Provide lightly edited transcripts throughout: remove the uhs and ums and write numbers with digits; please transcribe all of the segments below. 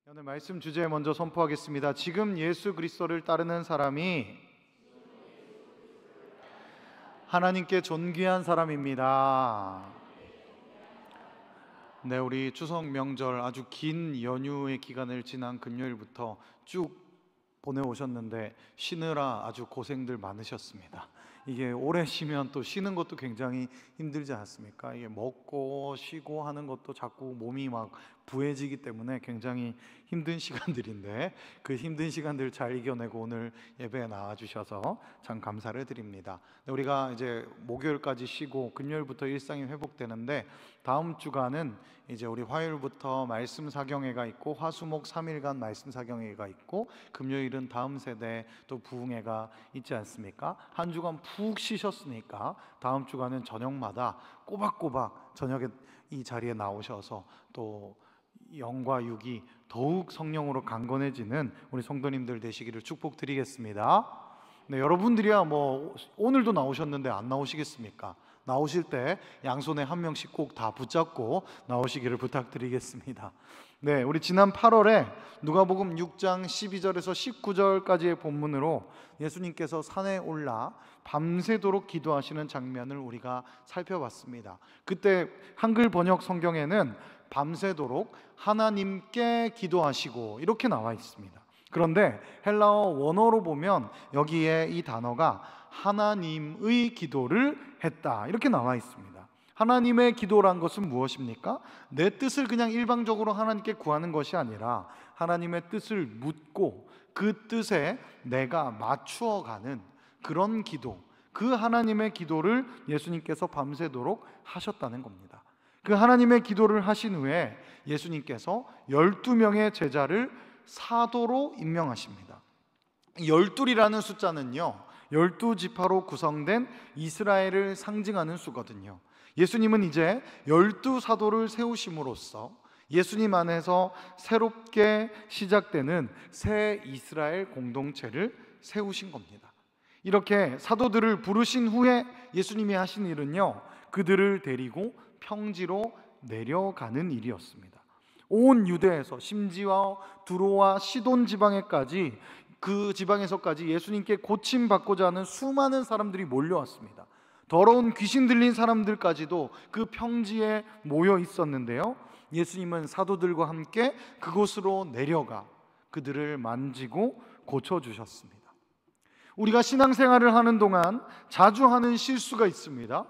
오늘 말씀 주제 먼저 선포하겠습니다. 지금 예수 그리스도를 따르는 사람이 하나님께 존귀한 사람입니다. 네, 우리 추석 명절 아주 긴 연휴의 기간을 지난 금요일부터 쭉 보내오셨는데 쉬느라 아주 고생들 많으셨습니다. 이게 오래 쉬면 또 쉬는 것도 굉장히 힘들지 않습니까? 이게 먹고 쉬고 하는 것도 자꾸 몸이 막 부해지기 때문에 굉장히 힘든 시간들인데 그 힘든 시간들을 잘 이겨내고 오늘 예배에 나와주셔서 참 감사를 드립니다. 우리가 이제 목요일까지 쉬고 금요일부터 일상이 회복되는데 다음 주간은 이제 우리 화요일부터 말씀 사경회가 있고 화수목 3일간 말씀 사경회가 있고 금요일은 다음 세대 또 부흥회가 있지 않습니까? 한 주간 푹 쉬셨으니까 다음 주간은 저녁마다 꼬박꼬박 저녁에 이 자리에 나오셔서 또 영과 육이 더욱 성령으로 강건해지는 우리 성도님들 되시기를 축복드리겠습니다. 네, 여러분들이야 뭐 오늘도 나오셨는데 안 나오시겠습니까? 나오실 때 양손에 한 명씩 꼭 다 붙잡고 나오시기를 부탁드리겠습니다. 네, 우리 지난 8월에 누가복음 6장 12절에서 19절까지의 본문으로 예수님께서 산에 올라 밤새도록 기도하시는 장면을 우리가 살펴봤습니다. 그때 한글 번역 성경에는 밤새도록 하나님께 기도하시고 이렇게 나와 있습니다. 그런데 헬라어 원어로 보면 여기에 이 단어가 하나님의 기도를 했다 이렇게 나와 있습니다. 하나님의 기도란 것은 무엇입니까? 내 뜻을 그냥 일방적으로 하나님께 구하는 것이 아니라 하나님의 뜻을 묻고 그 뜻에 내가 맞추어가는 그런 기도, 그 하나님의 기도를 예수님께서 밤새도록 하셨다는 겁니다. 그 하나님의 기도를 하신 후에 예수님께서 12명의 제자를 사도로 임명하십니다. 12이라는 숫자는요 12지파로 구성된 이스라엘을 상징하는 수거든요. 예수님은 이제 12사도를 세우심으로써 예수님 안에서 새롭게 시작되는 새 이스라엘 공동체를 세우신 겁니다. 이렇게 사도들을 부르신 후에 예수님이 하신 일은요 그들을 데리고 평지로 내려가는 일이었습니다. 온 유대에서 심지어 두로와 시돈 지방에까지 그 지방에서까지 예수님께 고침받고자 하는 수많은 사람들이 몰려왔습니다. 더러운 귀신 들린 사람들까지도 그 평지에 모여 있었는데요 예수님은 사도들과 함께 그곳으로 내려가 그들을 만지고 고쳐주셨습니다. 우리가 신앙생활을 하는 동안 자주 하는 실수가 있습니다.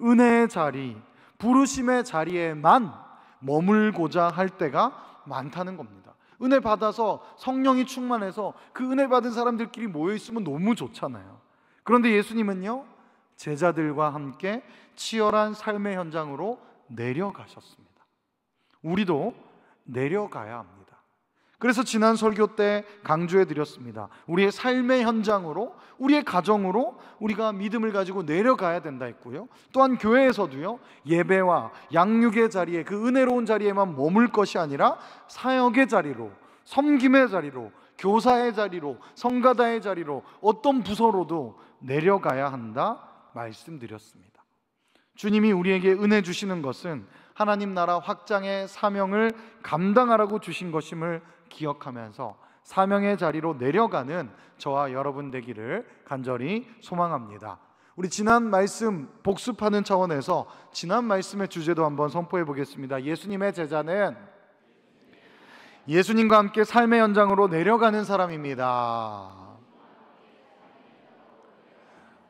은혜의 자리, 부르심의 자리에만 머물고자 할 때가 많다는 겁니다. 은혜 받아서 성령이 충만해서 그 은혜 받은 사람들끼리 모여 있으면 너무 좋잖아요. 그런데 예수님은요 제자들과 함께 치열한 삶의 현장으로 내려가셨습니다. 우리도 내려가야 합니다. 그래서 지난 설교 때 강조해 드렸습니다. 우리의 삶의 현장으로, 우리의 가정으로 우리가 믿음을 가지고 내려가야 된다 했고요. 또한 교회에서도요 예배와 양육의 자리에 그 은혜로운 자리에만 머물 것이 아니라 사역의 자리로, 섬김의 자리로, 교사의 자리로, 성가다의 자리로 어떤 부서로도 내려가야 한다 말씀드렸습니다. 주님이 우리에게 은혜 주시는 것은 하나님 나라 확장의 사명을 감당하라고 주신 것임을 기억하면서 사명의 자리로 내려가는 저와 여러분 되기를 간절히 소망합니다. 우리 지난 말씀 복습하는 차원에서 지난 말씀의 주제도 한번 선포해 보겠습니다. 예수님의 제자는 예수님과 함께 삶의 현장으로 내려가는 사람입니다.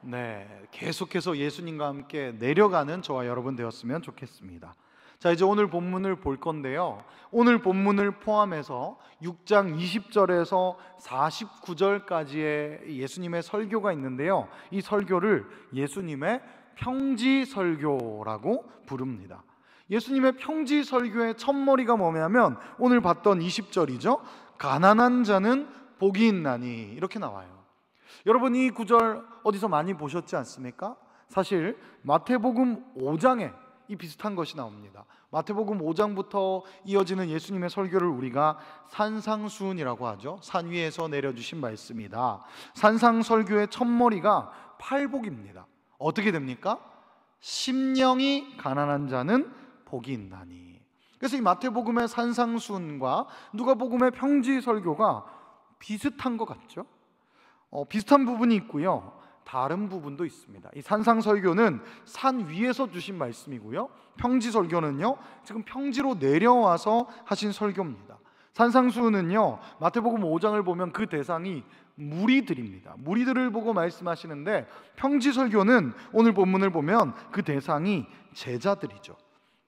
네, 계속해서 예수님과 함께 내려가는 저와 여러분 되었으면 좋겠습니다. 자, 이제 오늘 본문을 볼 건데요 오늘 본문을 포함해서 6장 20절에서 49절까지의 예수님의 설교가 있는데요 이 설교를 예수님의 평지 설교라고 부릅니다. 예수님의 평지 설교의 첫머리가 뭐냐면 오늘 봤던 20절이죠. 가난한 자는 복이 있나니 이렇게 나와요. 여러분 이 구절 어디서 많이 보셨지 않습니까? 사실 마태복음 5장에 이 비슷한 것이 나옵니다. 마태복음 5장부터 이어지는 예수님의 설교를 우리가 산상수훈이라고 하죠. 산 위에서 내려주신 말씀이다. 산상설교의 첫머리가 팔복입니다. 어떻게 됩니까? 심령이 가난한 자는 복이 있나니. 그래서 이 마태복음의 산상수훈과 누가복음의 평지 설교가 비슷한 것 같죠? 비슷한 부분이 있고요, 다른 부분도 있습니다. 이 산상설교는 산 위에서 주신 말씀이고요, 평지설교는요 지금 평지로 내려와서 하신 설교입니다. 산상수훈은요 마태복음 5장을 보면 그 대상이 무리들입니다. 무리들을 보고 말씀하시는데, 평지설교는 오늘 본문을 보면 그 대상이 제자들이죠.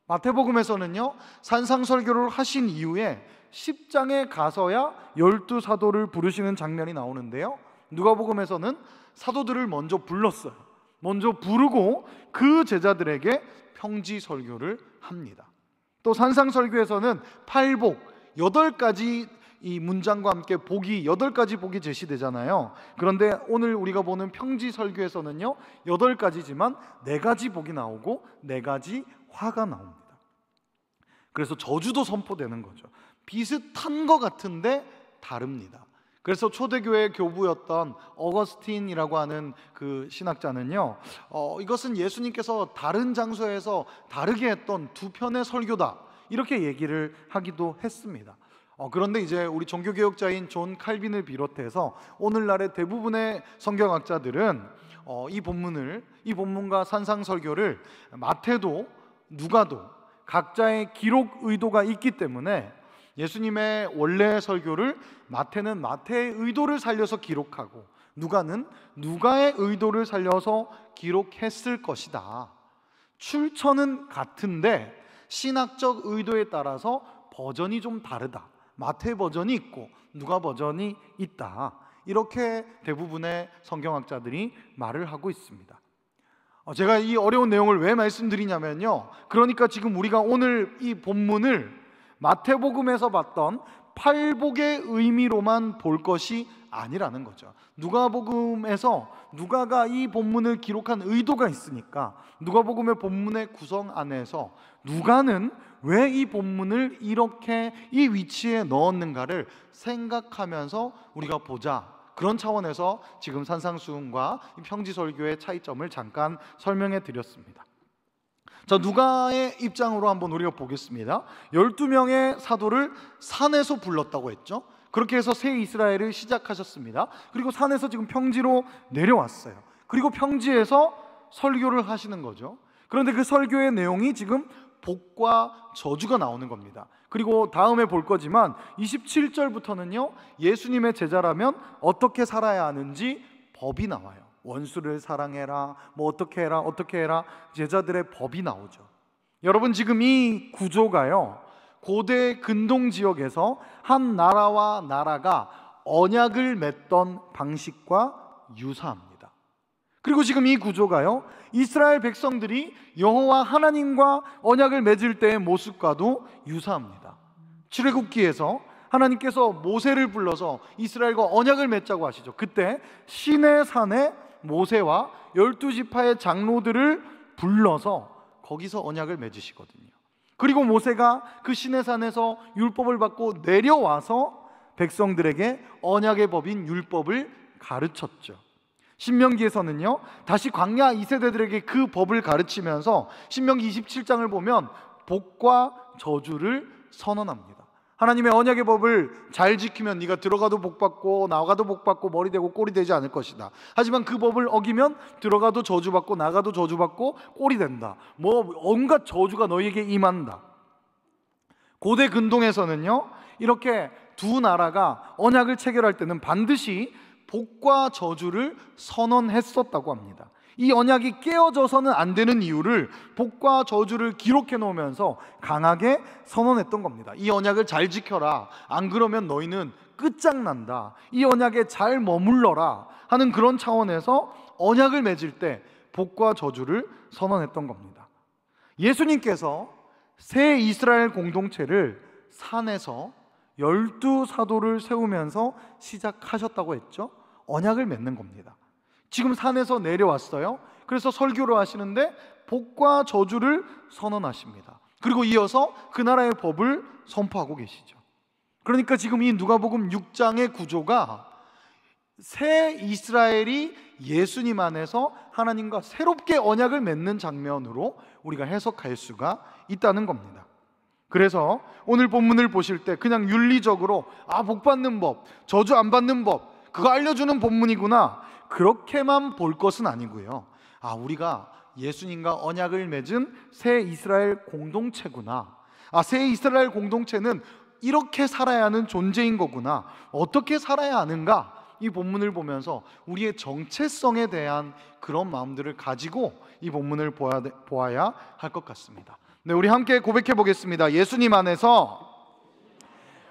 마태복음에서는요 산상설교를 하신 이후에 10장에 가서야 12사도를 부르시는 장면이 나오는데요, 누가복음에서는 사도들을 먼저 불렀어요. 먼저 부르고 그 제자들에게 평지설교를 합니다. 또 산상설교에서는 팔복, 8가지 이 문장과 함께 복이 8가지 복이 제시되잖아요. 그런데 오늘 우리가 보는 평지설교에서는요 8가지지만 4가지 복이 나오고 4가지 화가 나옵니다. 그래서 저주도 선포되는 거죠. 비슷한 것 같은데 다릅니다. 그래서 초대교회 교부였던 어거스틴이라고 하는 그 신학자는요 이것은 예수님께서 다른 장소에서 다르게 했던 두 편의 설교다, 이렇게 얘기를 하기도 했습니다. 그런데 이제 우리 종교개혁자인 존 칼빈을 비롯해서 오늘날의 대부분의 성경학자들은 이 본문과 산상설교를 마태도 누가도 각자의 기록 의도가 있기 때문에 예수님의 원래 설교를 마태는 마태의 의도를 살려서 기록하고 누가는 누가의 의도를 살려서 기록했을 것이다. 출처는 같은데 신학적 의도에 따라서 버전이 좀 다르다. 마태 버전이 있고 누가 버전이 있다. 이렇게 대부분의 성경학자들이 말을 하고 있습니다. 제가 이 어려운 내용을 왜 말씀드리냐면요, 그러니까 지금 우리가 오늘 이 본문을 마태복음에서 봤던 팔복의 의미로만 볼 것이 아니라는 거죠. 누가복음에서 누가가 이 본문을 기록한 의도가 있으니까 누가복음의 본문의 구성 안에서 누가는 왜 이 본문을 이렇게 이 위치에 넣었는가를 생각하면서 우리가 보자, 그런 차원에서 지금 산상수훈과 평지설교의 차이점을 잠깐 설명해 드렸습니다. 자, 누가의 입장으로 한번 우리가 보겠습니다. 12명의 사도를 산에서 불렀다고 했죠. 그렇게 해서 새 이스라엘을 시작하셨습니다. 그리고 산에서 지금 평지로 내려왔어요. 그리고 평지에서 설교를 하시는 거죠. 그런데 그 설교의 내용이 지금 복과 저주가 나오는 겁니다. 그리고 다음에 볼 거지만 27절부터는요 예수님의 제자라면 어떻게 살아야 하는지 법이 나와요. 원수를 사랑해라, 뭐 어떻게 해라 제자들의 법이 나오죠. 여러분, 지금 이 구조가요 고대 근동 지역에서 한 나라와 나라가 언약을 맺던 방식과 유사합니다. 그리고 지금 이 구조가요 이스라엘 백성들이 여호와 하나님과 언약을 맺을 때의 모습과도 유사합니다. 출애굽기에서 하나님께서 모세를 불러서 이스라엘과 언약을 맺자고 하시죠. 그때 시내산에 모세와 12지파의 장로들을 불러서 거기서 언약을 맺으시거든요. 그리고 모세가 그 시내산에서 율법을 받고 내려와서 백성들에게 언약의 법인 율법을 가르쳤죠. 신명기에서는요 다시 광야 2세대들에게 그 법을 가르치면서 신명기 27장을 보면 복과 저주를 선언합니다. 하나님의 언약의 법을 잘 지키면 네가 들어가도 복받고 나가도 복받고 머리 되고 꼴이 되지 않을 것이다. 하지만 그 법을 어기면 들어가도 저주받고 나가도 저주받고 꼴이 된다. 뭐 온갖 저주가 너희에게 임한다. 고대 근동에서는요 이렇게 두 나라가 언약을 체결할 때는 반드시 복과 저주를 선언했었다고 합니다. 이 언약이 깨어져서는 안 되는 이유를 복과 저주를 기록해 놓으면서 강하게 선언했던 겁니다. 이 언약을 잘 지켜라, 안 그러면 너희는 끝장난다, 이 언약에 잘 머물러라 하는 그런 차원에서 언약을 맺을 때 복과 저주를 선언했던 겁니다. 예수님께서 새 이스라엘 공동체를 산에서 12사도를 세우면서 시작하셨다고 했죠. 언약을 맺는 겁니다. 지금 산에서 내려왔어요. 그래서 설교를 하시는데 복과 저주를 선언하십니다. 그리고 이어서 그 나라의 법을 선포하고 계시죠. 그러니까 지금 이 누가복음 6장의 구조가 새 이스라엘이 예수님 안에서 하나님과 새롭게 언약을 맺는 장면으로 우리가 해석할 수가 있다는 겁니다. 그래서 오늘 본문을 보실 때 그냥 윤리적으로 복 받는 법, 저주 안 받는 법, 그거 알려주는 본문이구나, 그렇게만 볼 것은 아니고요. 우리가 예수님과 언약을 맺은 새 이스라엘 공동체구나, 새 이스라엘 공동체는 이렇게 살아야 하는 존재인 거구나, 어떻게 살아야 하는가, 이 본문을 보면서 우리의 정체성에 대한 그런 마음들을 가지고 이 본문을 보아야 할 것 같습니다. 네, 우리 함께 고백해 보겠습니다. 예수님 안에서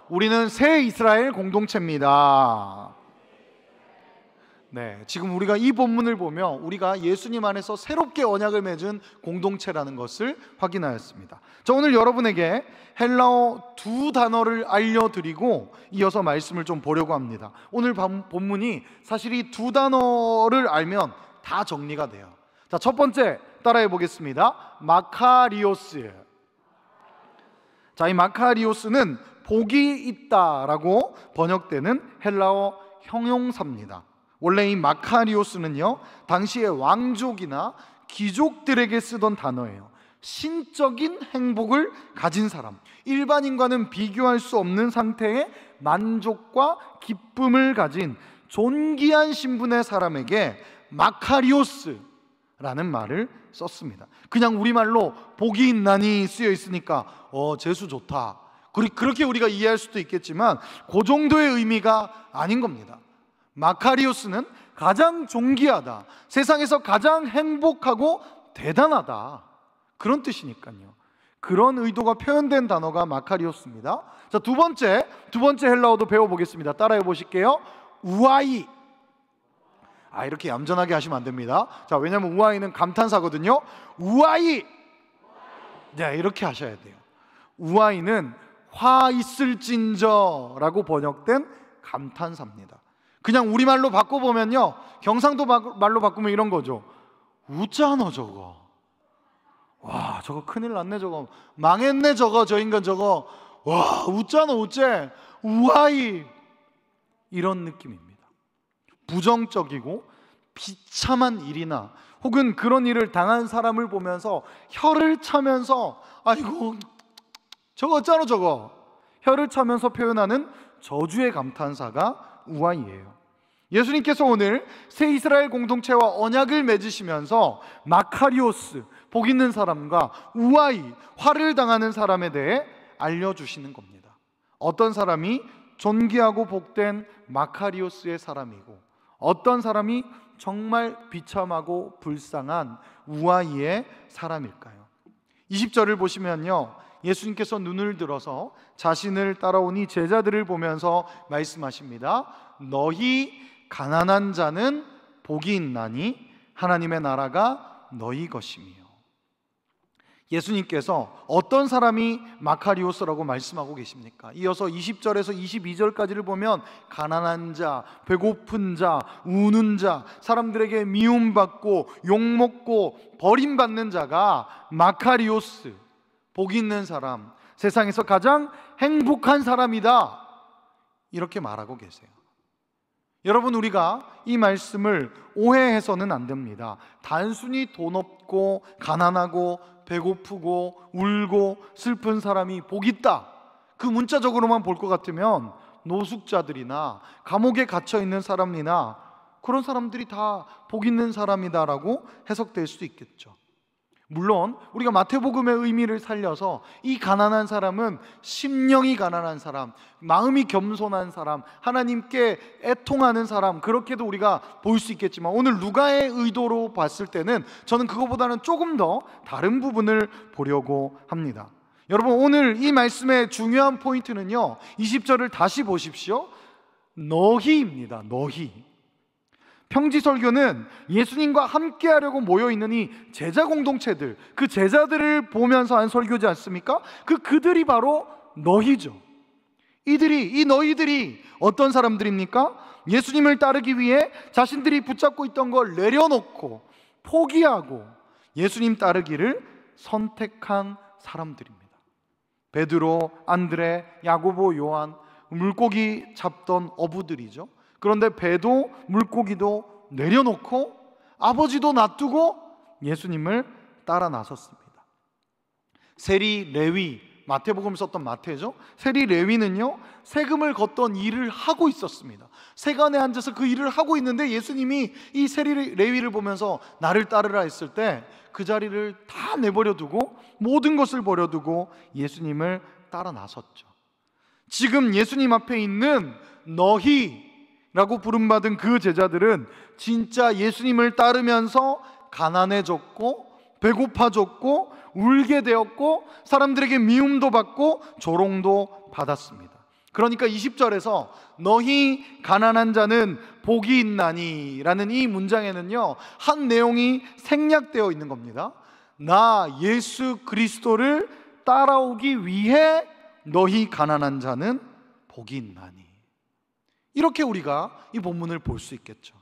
우리는 새 이스라엘 공동체입니다. 네, 지금 우리가 이 본문을 보며 우리가 예수님 안에서 새롭게 언약을 맺은 공동체라는 것을 확인하였습니다. 자, 오늘 여러분에게 헬라어 두 단어를 알려드리고 이어서 말씀을 좀 보려고 합니다. 오늘 본문이 사실 이 두 단어를 알면 다 정리가 돼요. 자, 첫 번째 따라해 보겠습니다. 마카리오스. 자, 이 마카리오스는 복이 있다라고 번역되는 헬라어 형용사입니다. 원래 이 마카리오스는요, 당시의 왕족이나 귀족들에게 쓰던 단어예요. 신적인 행복을 가진 사람, 일반인과는 비교할 수 없는 상태의 만족과 기쁨을 가진 존귀한 신분의 사람에게 마카리오스라는 말을 썼습니다. 그냥 우리말로 복이 있나니 쓰여 있으니까 재수 좋다, 그렇게 우리가 이해할 수도 있겠지만 그 정도의 의미가 아닌 겁니다. 마카리오스는 가장 존귀하다, 세상에서 가장 행복하고 대단하다, 그런 뜻이니까요. 그런 의도가 표현된 단어가 마카리오스입니다. 자, 두 번째 헬라어도 배워보겠습니다. 따라해 보실게요. 우아이. 이렇게 얌전하게 하시면 안 됩니다. 자, 왜냐하면 우아이는 감탄사거든요. 우아이. 네, 이렇게 하셔야 돼요. 우아이는 화 있을진저라고 번역된 감탄사입니다. 그냥 우리말로 바꿔보면요, 경상도 말로 바꾸면 이런 거죠. 웃잖아 저거, 와 저거 큰일 났네, 저거 망했네, 저거 저 인간 저거, 와 웃잖아 어째, 우아이, 이런 느낌입니다. 부정적이고 비참한 일이나 혹은 그런 일을 당한 사람을 보면서 혀를 차면서 아이고 저거 어쩌노 저거, 혀를 차면서 표현하는 저주의 감탄사가 우아이예요. 예수님께서 오늘 새 이스라엘 공동체와 언약을 맺으시면서 마카리오스, 복 있는 사람과 우아이, 화를 당하는 사람에 대해 알려주시는 겁니다. 어떤 사람이 존귀하고 복된 마카리오스의 사람이고 어떤 사람이 정말 비참하고 불쌍한 우아이의 사람일까요? 20절을 보시면요, 예수님께서 눈을 들어서 자신을 따라오니 제자들을 보면서 말씀하십니다. 너희 가난한 자는 복이 있나니 하나님의 나라가 너희 것이며. 예수님께서 어떤 사람이 마카리오스라고 말씀하고 계십니까? 이어서 20절에서 22절까지를 보면 가난한 자, 배고픈 자, 우는 자, 사람들에게 미움받고 욕먹고 버림받는 자가 마카리오스, 복 있는 사람, 세상에서 가장 행복한 사람이다, 이렇게 말하고 계세요. 여러분, 우리가 이 말씀을 오해해서는 안 됩니다. 단순히 돈 없고 가난하고 배고프고 울고 슬픈 사람이 복 있다, 그 문자적으로만 볼 것 같으면 노숙자들이나 감옥에 갇혀 있는 사람이나 그런 사람들이 다 복 있는 사람이다라고 해석될 수도 있겠죠. 물론 우리가 마태복음의 의미를 살려서 이 가난한 사람은 심령이 가난한 사람, 마음이 겸손한 사람, 하나님께 애통하는 사람, 그렇게도 우리가 볼 수 있겠지만 오늘 누가의 의도로 봤을 때는 저는 그거보다는 조금 더 다른 부분을 보려고 합니다. 여러분, 오늘 이 말씀의 중요한 포인트는요, 20절을 다시 보십시오. 너희입니다. 너희. 평지설교는 예수님과 함께하려고 모여있는 이 제자 공동체들, 그 제자들을 보면서 한 설교지 않습니까? 그들이 바로 너희죠. 이 너희들이 어떤 사람들입니까? 예수님을 따르기 위해 자신들이 붙잡고 있던 걸 내려놓고 포기하고 예수님 따르기를 선택한 사람들입니다. 베드로, 안드레, 야고보, 요한, 물고기 잡던 어부들이죠. 그런데 배도 물고기도 내려놓고 아버지도 놔두고 예수님을 따라 나섰습니다. 세리, 레위, 마태복음 썼던 마태죠. 세리 레위는요, 세금을 걷던 일을 하고 있었습니다. 세간에 앉아서 그 일을 하고 있는데 예수님이 이 세리 레위를 보면서 나를 따르라 했을 때 그 자리를 다 내버려 두고 모든 것을 버려두고 예수님을 따라 나섰죠. 지금 예수님 앞에 있는 너희라고 부름받은 그 제자들은 진짜 예수님을 따르면서 가난해졌고 배고파졌고 울게 되었고 사람들에게 미움도 받고 조롱도 받았습니다. 그러니까 20절에서 너희 가난한 자는 복이 있나니 라는 이 문장에는요, 한 내용이 생략되어 있는 겁니다. 나 예수 그리스도를 따라오기 위해 너희 가난한 자는 복이 있나니, 이렇게 우리가 이 본문을 볼 수 있겠죠.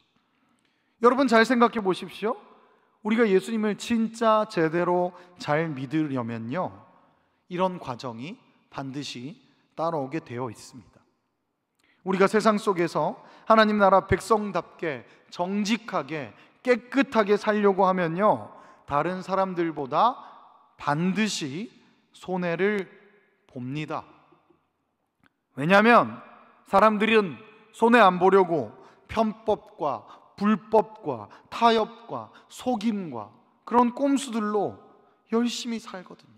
여러분 잘 생각해 보십시오. 우리가 예수님을 진짜 제대로 잘 믿으려면요, 이런 과정이 반드시 따라오게 되어 있습니다. 우리가 세상 속에서 하나님 나라 백성답게 정직하게 깨끗하게 살려고 하면요, 다른 사람들보다 반드시 손해를 봅니다. 왜냐하면 사람들은 손해 안 보려고 편법과 불법과 타협과 속임과 그런 꼼수들로 열심히 살거든요.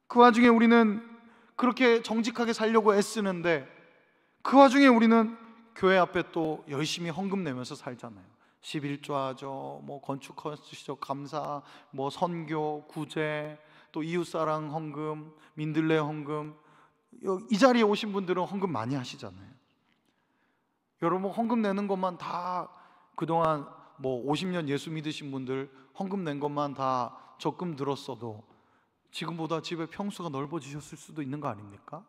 그 와중에 우리는 그렇게 정직하게 살려고 애쓰는데 그 와중에 우리는 교회 앞에 또 열심히 헌금 내면서 살잖아요. 11조 하죠, 뭐 건축허시죠, 감사, 뭐 선교, 구제, 또 이웃사랑 헌금, 민들레 헌금. 이 자리에 오신 분들은 헌금 많이 하시잖아요. 여러분 헌금 내는 것만 다 그동안 뭐 50년 예수 믿으신 분들 헌금 낸 것만 다 적금 들었어도 지금보다 집에 평수가 넓어지셨을 수도 있는 거 아닙니까?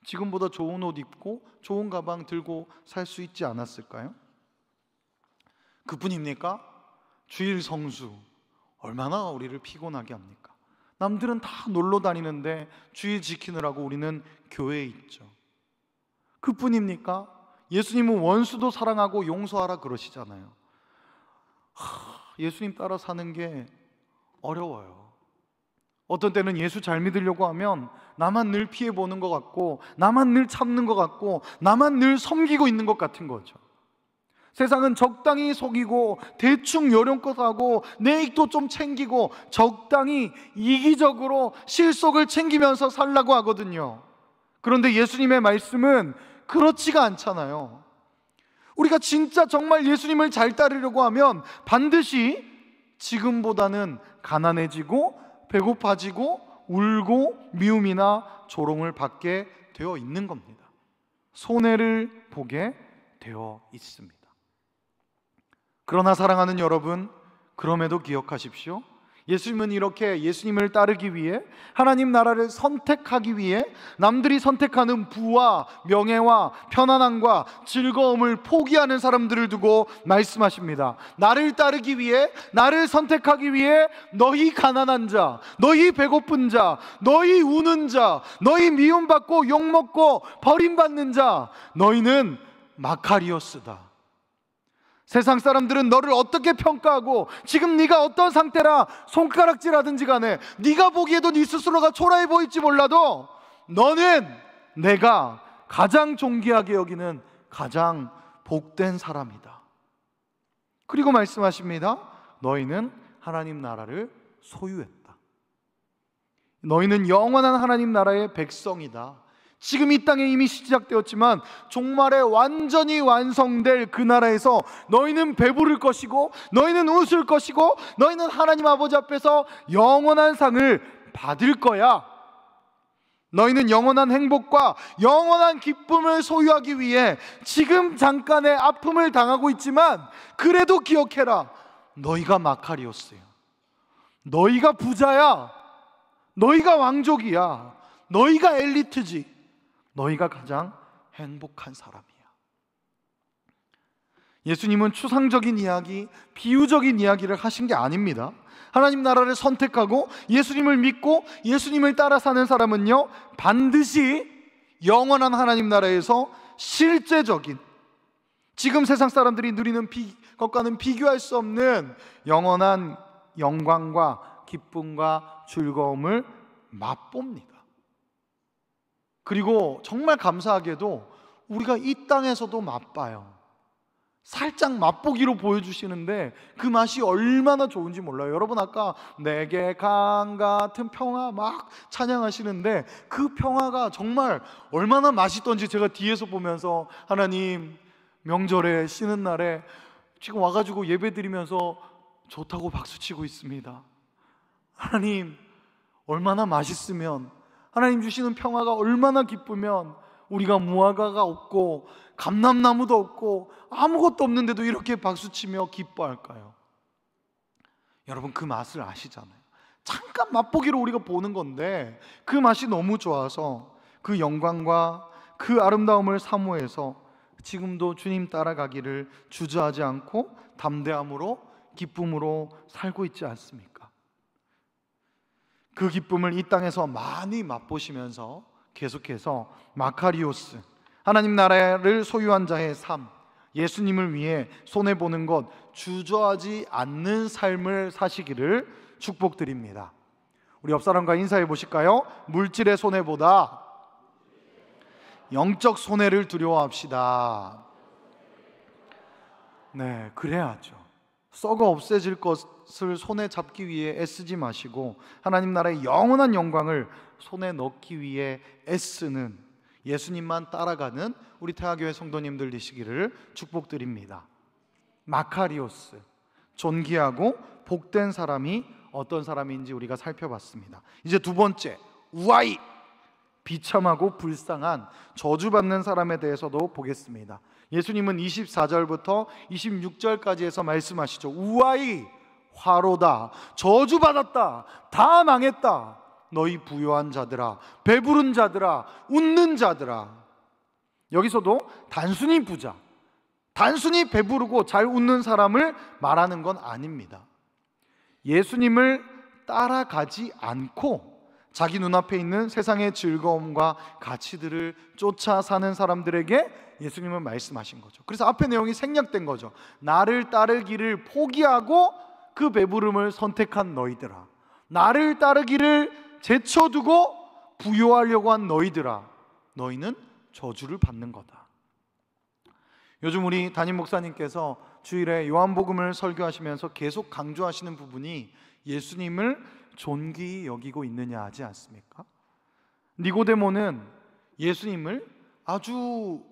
지금보다 좋은 옷 입고 좋은 가방 들고 살 수 있지 않았을까요? 그뿐입니까? 주일 성수 얼마나 우리를 피곤하게 합니까? 남들은 다 놀러 다니는데 주일 지키느라고 우리는 교회에 있죠. 그뿐입니까? 예수님은 원수도 사랑하고 용서하라 그러시잖아요. 예수님 따라 사는 게 어려워요. 어떤 때는 예수 잘 믿으려고 하면 나만 늘 피해보는 것 같고 나만 늘 참는 것 같고 나만 늘 섬기고 있는 것 같은 거죠. 세상은 적당히 속이고 대충 요령껏 하고 내 이익도 좀 챙기고 적당히 이기적으로 실속을 챙기면서 살라고 하거든요. 그런데 예수님의 말씀은 그렇지가 않잖아요. 우리가 진짜 정말 예수님을 잘 따르려고 하면 반드시 지금보다는 가난해지고 배고파지고 울고 미움이나 조롱을 받게 되어 있는 겁니다. 손해를 보게 되어 있습니다. 그러나 사랑하는 여러분, 그럼에도 기억하십시오. 예수님은 이렇게 예수님을 따르기 위해 하나님 나라를 선택하기 위해 남들이 선택하는 부와 명예와 편안함과 즐거움을 포기하는 사람들을 두고 말씀하십니다. 나를 따르기 위해, 나를 선택하기 위해 너희 가난한 자, 너희 배고픈 자, 너희 우는 자, 너희 미움받고 욕먹고 버림받는 자, 너희는 마카리오스다. 세상 사람들은 너를 어떻게 평가하고 지금 네가 어떤 상태라 손가락질하든지 간에 네가 보기에도 네 스스로가 초라해 보일지 몰라도 너는 내가 가장 존귀하게 여기는 가장 복된 사람이다. 그리고 말씀하십니다. 너희는 하나님 나라를 소유했다. 너희는 영원한 하나님 나라의 백성이다. 지금 이 땅에 이미 시작되었지만 종말에 완전히 완성될 그 나라에서 너희는 배부를 것이고 너희는 웃을 것이고 너희는 하나님 아버지 앞에서 영원한 상을 받을 거야. 너희는 영원한 행복과 영원한 기쁨을 소유하기 위해 지금 잠깐의 아픔을 당하고 있지만 그래도 기억해라. 너희가 마카리오스야. 너희가 부자야. 너희가 왕족이야. 너희가 엘리트지. 너희가 가장 행복한 사람이야. 예수님은 추상적인 이야기, 비유적인 이야기를 하신 게 아닙니다. 하나님 나라를 선택하고 예수님을 믿고 예수님을 따라 사는 사람은요, 반드시 영원한 하나님 나라에서 실제적인, 지금 세상 사람들이 누리는 것과는 비교할 수 없는 영원한 영광과 기쁨과 즐거움을 맛봅니다. 그리고 정말 감사하게도 우리가 이 땅에서도 맛봐요. 살짝 맛보기로 보여주시는데 그 맛이 얼마나 좋은지 몰라요. 여러분 아까 내게 강 같은 평화 막 찬양하시는데 그 평화가 정말 얼마나 맛있던지 제가 뒤에서 보면서 하나님 명절에 쉬는 날에 지금 와가지고 예배 드리면서 좋다고 박수치고 있습니다. 하나님 얼마나 맛있으면, 하나님 주시는 평화가 얼마나 기쁘면 우리가 무화과가 없고 감람나무도 없고 아무것도 없는데도 이렇게 박수치며 기뻐할까요? 여러분 그 맛을 아시잖아요. 잠깐 맛보기로 우리가 보는 건데 그 맛이 너무 좋아서 그 영광과 그 아름다움을 사모해서 지금도 주님 따라가기를 주저하지 않고 담대함으로 기쁨으로 살고 있지 않습니까? 그 기쁨을 이 땅에서 많이 맛보시면서 계속해서 마카리오스, 하나님 나라를 소유한 자의 삶, 예수님을 위해 손해보는 것 주저하지 않는 삶을 사시기를 축복드립니다. 우리 옆 사람과 인사해 보실까요? 물질의 손해보다 영적 손해를 두려워합시다. 네, 그래야죠. 썩어 없애질 것을 손에 잡기 위해 애쓰지 마시고 하나님 나라의 영원한 영광을 손에 넣기 위해 애쓰는, 예수님만 따라가는 우리 태화교회 성도님들 되시기를 축복드립니다. 마카리오스, 존귀하고 복된 사람이 어떤 사람인지 우리가 살펴봤습니다. 이제 두 번째, 우아이, 비참하고 불쌍한 저주받는 사람에 대해서도 보겠습니다. 예수님은 24절부터 26절까지 해서 말씀하시죠. 우아이, 화로다, 저주받았다, 다 망했다. 너희 부요한 자들아, 배부른 자들아, 웃는 자들아. 여기서도 단순히 부자, 단순히 배부르고 잘 웃는 사람을 말하는 건 아닙니다. 예수님을 따라가지 않고 자기 눈앞에 있는 세상의 즐거움과 가치들을 쫓아 사는 사람들에게 예수님은 말씀하신 거죠. 그래서 앞에 내용이 생략된 거죠. 나를 따르기를 포기하고 그 배부름을 선택한 너희들아, 나를 따르기를 제쳐두고 부요하려고 한 너희들아, 너희는 저주를 받는 거다. 요즘 우리 담임 목사님께서 주일에 요한복음을 설교하시면서 계속 강조하시는 부분이 예수님을 존귀히 여기고 있느냐 하지 않습니까? 니고데모는 예수님을 아주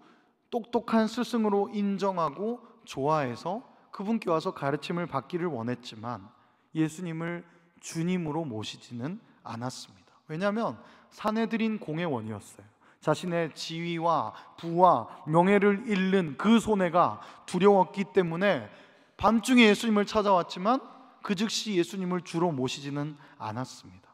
똑똑한 스승으로 인정하고 좋아해서 그분께 와서 가르침을 받기를 원했지만 예수님을 주님으로 모시지는 않았습니다. 왜냐하면 사내들인 공회원이었어요. 자신의 지위와 부와 명예를 잃는 그 손해가 두려웠기 때문에 밤중에 예수님을 찾아왔지만 그 즉시 예수님을 주로 모시지는 않았습니다.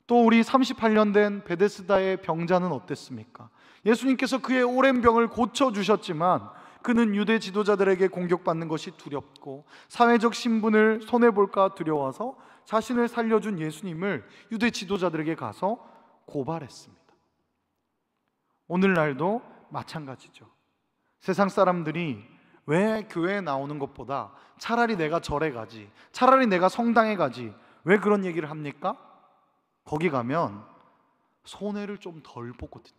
또 우리 38년 된 베데스다의 병자는 어땠습니까? 예수님께서 그의 오랜 병을 고쳐주셨지만 그는 유대 지도자들에게 공격받는 것이 두렵고 사회적 신분을 손해볼까 두려워서 자신을 살려준 예수님을 유대 지도자들에게 가서 고발했습니다. 오늘날도 마찬가지죠. 세상 사람들이 왜 교회에 나오는 것보다 차라리 내가 절에 가지, 차라리 내가 성당에 가지, 왜 그런 얘기를 합니까? 거기 가면 손해를 좀 덜 보거든요.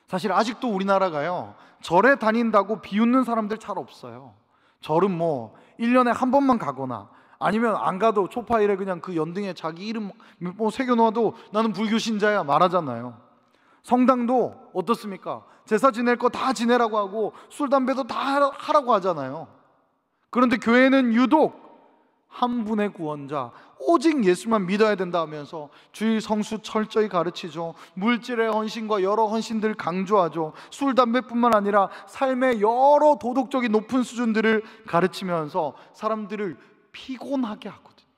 사실 아직도 우리나라가요, 절에 다닌다고 비웃는 사람들 잘 없어요. 절은 뭐 1년에 한 번만 가거나 아니면 안 가도 초파일에 그냥 그 연등에 자기 이름 몇 번 새겨놓아도 나는 불교 신자야 말하잖아요. 성당도 어떻습니까? 제사 지낼 거 다 지내라고 하고 술 담배도 다 하라고 하잖아요. 그런데 교회는 유독 한 분의 구원자, 오직 예수만 믿어야 된다 하면서 주일 성수 철저히 가르치죠. 물질의 헌신과 여러 헌신들 강조하죠. 술 담배뿐만 아니라 삶의 여러 도덕적인 높은 수준들을 가르치면서 사람들을 피곤하게 하거든요.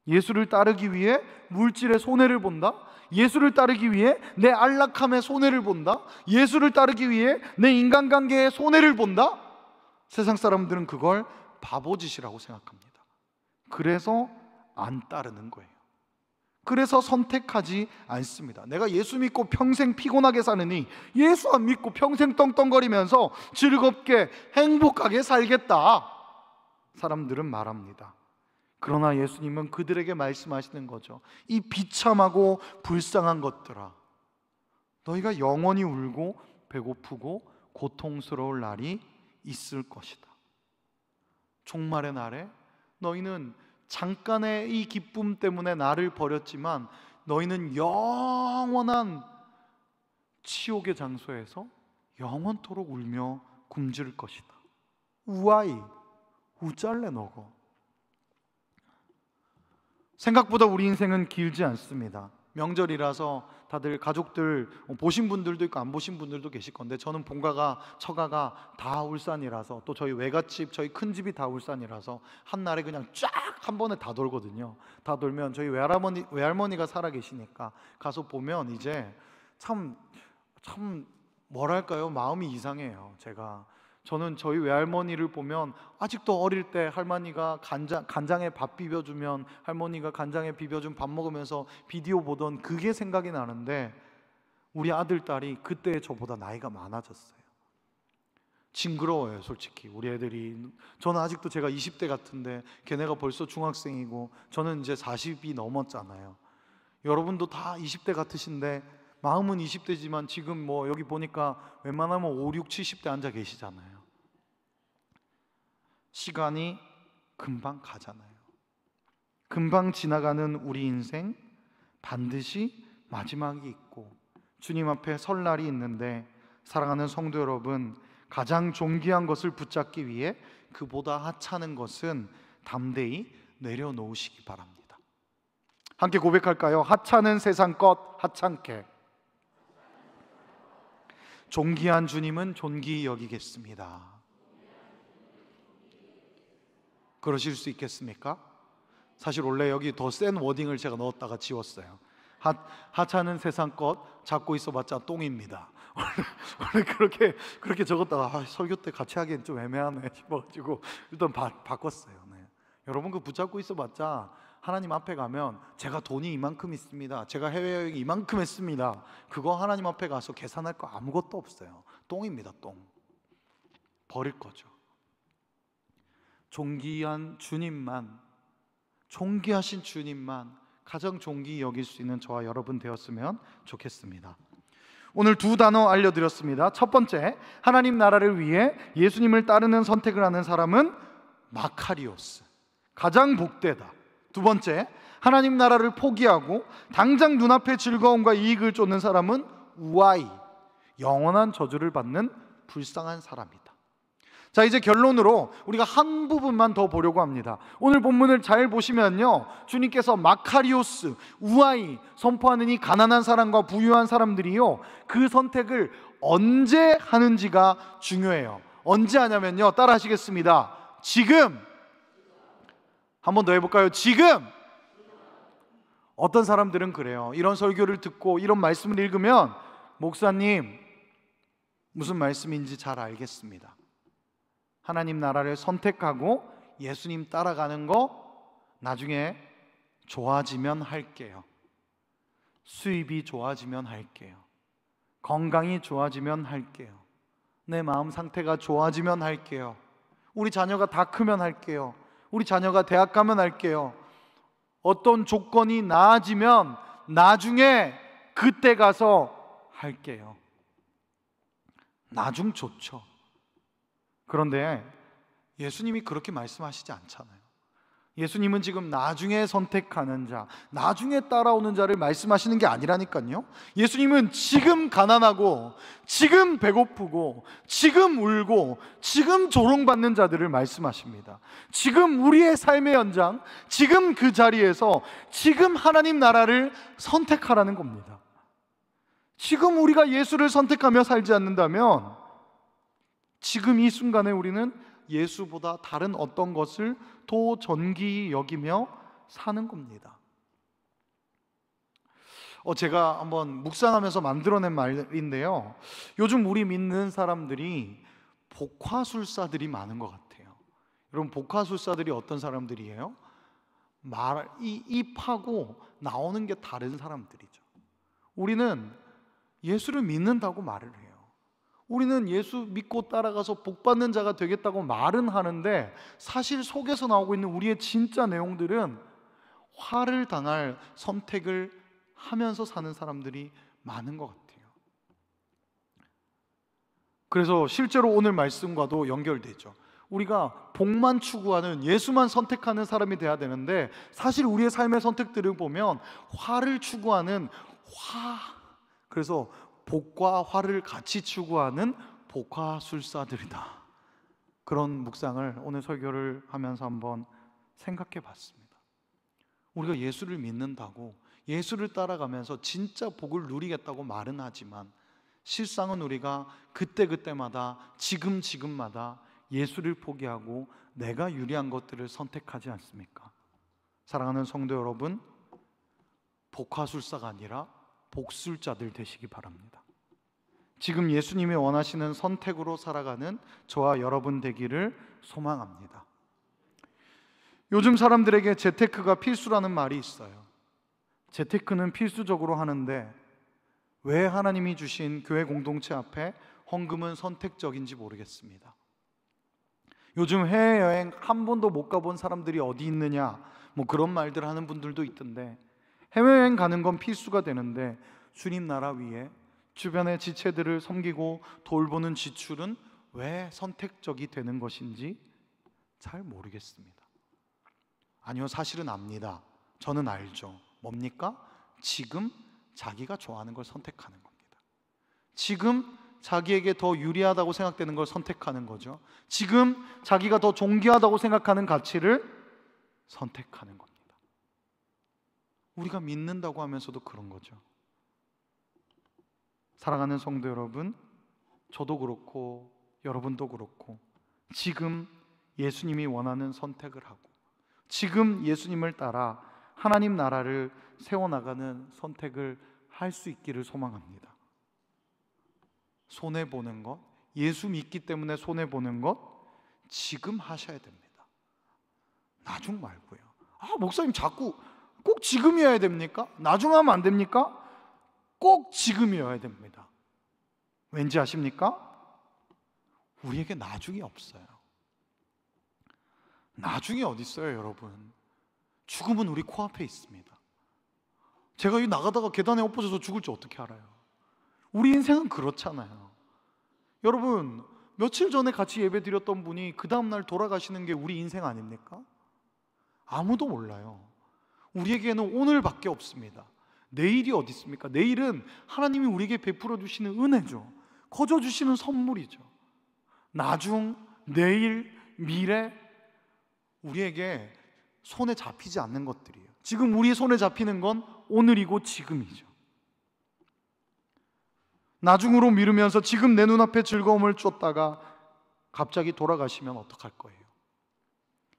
예수를 따르기 위해 물질의 손해를 본다? 예수를 따르기 위해 내 안락함의 손해를 본다? 예수를 따르기 위해 내 인간관계의 손해를 본다? 세상 사람들은 그걸 바보짓이라고 생각합니다. 그래서 안 따르는 거예요. 그래서 선택하지 않습니다. 내가 예수 믿고 평생 피곤하게 사느니 예수 안 믿고 평생 떵떵거리면서 즐겁게 행복하게 살겠다, 사람들은 말합니다. 그러나 예수님은 그들에게 말씀하시는 거죠. 이 비참하고 불쌍한 것들아, 너희가 영원히 울고 배고프고 고통스러울 날이 있을 것이다. 종말의 날에 너희는 잠깐의 이 기쁨 때문에 나를 버렸지만 너희는 영원한 치욕의 장소에서 영원토록 울며 굶주릴 것이다. 우아이, 우짤래 너거. 생각보다 우리 인생은 길지 않습니다. 명절이라서 다들 가족들 보신 분들도 있고 안 보신 분들도 계실 건데, 저는 본가가 처가가 다 울산이라서, 또 저희 외갓집, 저희 큰 집이 다 울산이라서 한 날에 그냥 쫙 한 번에 다 돌거든요. 다 돌면 저희 외할머니가 살아 계시니까 가서 보면 이제 참 뭐랄까요, 마음이 이상해요. 저는 저희 외할머니를 보면 아직도 어릴 때 할머니가 간장에 밥 비벼주면 할머니가 간장에 비벼준 밥 먹으면서 비디오 보던 그게 생각이 나는데, 우리 아들, 딸이 그때 저보다 나이가 많아졌어요. 징그러워요, 솔직히. 우리 애들이, 저는 아직도 제가 20대 같은데 걔네가 벌써 중학생이고 저는 이제 40이 넘었잖아요. 여러분도 다 20대 같으신데 마음은 20대지만 지금 뭐 여기 보니까 웬만하면 5, 6, 70대 앉아 계시잖아요. 시간이 금방 가잖아요. 금방 지나가는 우리 인생, 반드시 마지막이 있고 주님 앞에 설 날이 있는데, 사랑하는 성도 여러분, 가장 존귀한 것을 붙잡기 위해 그보다 하찮은 것은 담대히 내려놓으시기 바랍니다. 함께 고백할까요? 하찮은 세상 것 하찮게 존귀한 주님은 존귀히 여기겠습니다. 그러실 수 있겠습니까? 사실 원래 여기 더 센 워딩을 제가 넣었다가 지웠어요. 하찮은 세상 것 잡고 있어봤자 똥입니다. 원래 그렇게 적었다가 설교 때 같이 하기엔 좀 애매하네 싶어가지고 일단 바꿨어요. 네. 여러분, 그 붙잡고 있어봤자 하나님 앞에 가면 제가 돈이 이만큼 있습니다, 제가 해외여행 이만큼 했습니다, 그거 하나님 앞에 가서 계산할 거 아무것도 없어요. 똥입니다. 똥. 버릴 거죠. 존귀한 주님만, 존귀하신 주님만 가장 존귀히 여길 수 있는 저와 여러분 되었으면 좋겠습니다. 오늘 두 단어 알려드렸습니다. 첫 번째, 하나님 나라를 위해 예수님을 따르는 선택을 하는 사람은 마카리오스, 가장 복되다. 두 번째, 하나님 나라를 포기하고 당장 눈앞의 즐거움과 이익을 쫓는 사람은 우아이, 영원한 저주를 받는 불쌍한 사람이다. 자, 이제 결론으로 우리가 한 부분만 더 보려고 합니다. 오늘 본문을 잘 보시면요, 주님께서 마카리오스, 우아이 선포하는 이 가난한 사람과 부유한 사람들이요, 그 선택을 언제 하는지가 중요해요. 언제 하냐면요, 따라 하시겠습니다. 지금. 한 번 더 해볼까요? 지금. 어떤 사람들은 그래요. 이런 설교를 듣고 이런 말씀을 읽으면, 목사님 무슨 말씀인지 잘 알겠습니다, 하나님 나라를 선택하고 예수님 따라가는 거 나중에 좋아지면 할게요, 수입이 좋아지면 할게요, 건강이 좋아지면 할게요, 내 마음 상태가 좋아지면 할게요, 우리 자녀가 다 크면 할게요, 우리 자녀가 대학 가면 할게요, 어떤 조건이 나아지면 나중에 그때 가서 할게요. 나중 좋죠. 그런데 예수님이 그렇게 말씀하시지 않잖아요. 예수님은 지금 나중에 선택하는 자, 나중에 따라오는 자를 말씀하시는 게 아니라니까요. 예수님은 지금 가난하고 지금 배고프고 지금 울고 지금 조롱받는 자들을 말씀하십니다. 지금 우리의 삶의 연장, 지금 그 자리에서 지금 하나님 나라를 선택하라는 겁니다. 지금 우리가 예수를 선택하며 살지 않는다면 지금 이 순간에 우리는 예수보다 다른 어떤 것을 더 존귀히 여기며 사는 겁니다. 제가 한번 묵상하면서 만들어낸 말인데요, 요즘 우리 믿는 사람들이 복화술사들이 많은 것 같아요. 여러분, 복화술사들이 어떤 사람들이에요? 입하고 나오는 게 다른 사람들이죠. 우리는 예수를 믿는다고 말을 해요. 우리는 예수 믿고 따라가서 복받는 자가 되겠다고 말은 하는데 사실 속에서 나오고 있는 우리의 진짜 내용들은 화를 당할 선택을 하면서 사는 사람들이 많은 것 같아요. 그래서 실제로 오늘 말씀과도 연결되죠. 우리가 복만 추구하는, 예수만 선택하는 사람이 돼야 되는데 사실 우리의 삶의 선택들을 보면 화를 추구하는 그래서 복과 화를 같이 추구하는 복화술사들이다. 그런 묵상을 오늘 설교를 하면서 한번 생각해 봤습니다. 우리가 예수를 믿는다고, 예수를 따라가면서 진짜 복을 누리겠다고 말은 하지만 실상은 우리가 그때그때마다, 지금마다 예수를 포기하고 내가 유리한 것들을 선택하지 않습니까? 사랑하는 성도 여러분, 복화술사가 아니라 복술자들 되시기 바랍니다. 지금 예수님이 원하시는 선택으로 살아가는 저와 여러분 되기를 소망합니다. 요즘 사람들에게 재테크가 필수라는 말이 있어요. 재테크는 필수적으로 하는데 왜 하나님이 주신 교회 공동체 앞에 헌금은 선택적인지 모르겠습니다. 요즘 해외여행 한 번도 못 가본 사람들이 어디 있느냐, 그런 말들 하는 분들도 있던데, 해외여행 가는 건 필수가 되는데 주님 나라 위에 주변의 지체들을 섬기고 돌보는 지출은 왜 선택적이 되는 것인지 잘 모르겠습니다. 아니요, 사실은 압니다. 저는 알죠. 뭡니까? 지금 자기가 좋아하는 걸 선택하는 겁니다. 지금 자기에게 더 유리하다고 생각되는 걸 선택하는 거죠. 지금 자기가 더 존귀하다고 생각하는 가치를 선택하는 겁니다. 우리가 믿는다고 하면서도 그런 거죠. 사랑하는 성도 여러분, 저도 그렇고 여러분도 그렇고 지금 예수님이 원하는 선택을 하고 지금 예수님을 따라 하나님 나라를 세워나가는 선택을 할 수 있기를 소망합니다. 손해보는 것, 예수 믿기 때문에 손해보는 것 지금 하셔야 됩니다. 나중 말고요. 목사님 자꾸 꼭 지금이어야 됩니까? 나중 하면 안 됩니까? 꼭 지금이어야 됩니다. 왠지 아십니까? 우리에게 나중이 없어요. 나중이 어디 있어요, 여러분? 죽음은 우리 코앞에 있습니다. 제가 이 나가다가 계단에 엎어져서 죽을지 어떻게 알아요? 우리 인생은 그렇잖아요. 여러분, 며칠 전에 같이 예배 드렸던 분이 그 다음날 돌아가시는 게 우리 인생 아닙니까? 아무도 몰라요. 우리에게는 오늘밖에 없습니다. 내일이 어디 있습니까? 내일은 하나님이 우리에게 베풀어 주시는 은혜죠. 거저 주시는 선물이죠. 나중, 내일, 미래, 우리에게 손에 잡히지 않는 것들이에요. 지금 우리 손에 잡히는 건 오늘이고 지금이죠. 나중으로 미루면서 지금 내 눈앞에 즐거움을 쫓다가 갑자기 돌아가시면 어떡할 거예요?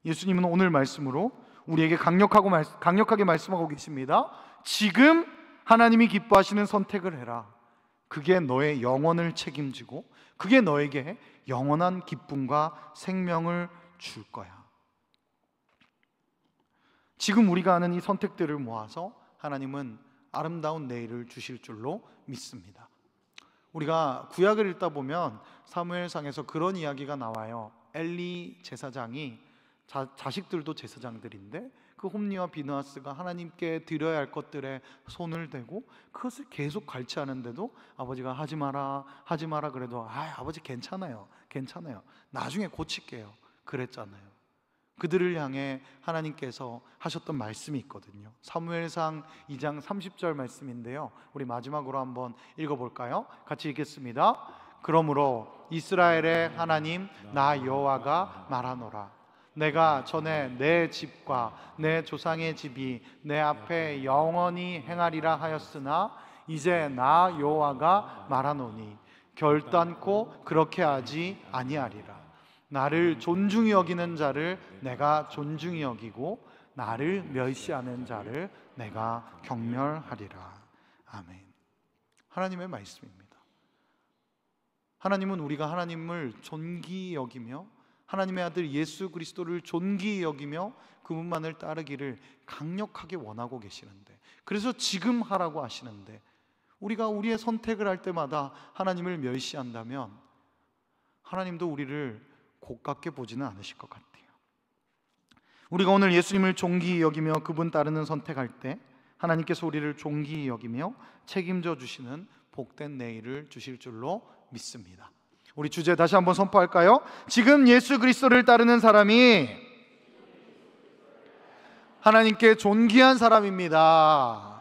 예수님은 오늘 말씀으로 우리에게 강력하게 말씀하고 계십니다. 지금 하나님이 기뻐하시는 선택을 해라. 그게 너의 영혼을 책임지고 그게 너에게 영원한 기쁨과 생명을 줄 거야. 지금 우리가 하는 이 선택들을 모아서 하나님은 아름다운 내일을 주실 줄로 믿습니다. 우리가 구약을 읽다 보면 사무엘상에서 그런 이야기가 나와요. 엘리 제사장이 자식들도 제사장들인데 그 홈리와 비느하스가 하나님께 드려야 할 것들에 손을 대고 그것을 계속 갈취하는데도 아버지가 하지 마라 그래도 아버지 괜찮아요 나중에 고칠게요 그랬잖아요. 그들을 향해 하나님께서 하셨던 말씀이 있거든요. 사무엘상 2장 30절 말씀인데요, 우리 마지막으로 한번 읽어볼까요? 같이 읽겠습니다. 그러므로 이스라엘의 하나님 나 여호와가 말하노라. 내가 전에 내 집과 내 조상의 집이 내 앞에 영원히 행하리라 하였으나 이제 나 여호와가 말하노니 결단코 그렇게 하지 아니하리라. 나를 존중히 여기는 자를 내가 존중히 여기고 나를 멸시하는 자를 내가 경멸하리라. 아멘. 하나님의 말씀입니다. 하나님은 우리가 하나님을 존귀히 여기며 하나님의 아들 예수 그리스도를 존귀히 여기며 그분만을 따르기를 강력하게 원하고 계시는데, 그래서 지금 하라고 하시는데 우리가 우리의 선택을 할 때마다 하나님을 멸시한다면 하나님도 우리를 고깝게 보지는 않으실 것 같아요. 우리가 오늘 예수님을 존귀히 여기며 그분 따르는 선택할 때 하나님께서 우리를 존귀히 여기며 책임져 주시는 복된 내일을 주실 줄로 믿습니다. 우리 주제 다시 한번 선포할까요? 지금 예수 그리스도를 따르는 사람이 하나님께 존귀한 사람입니다.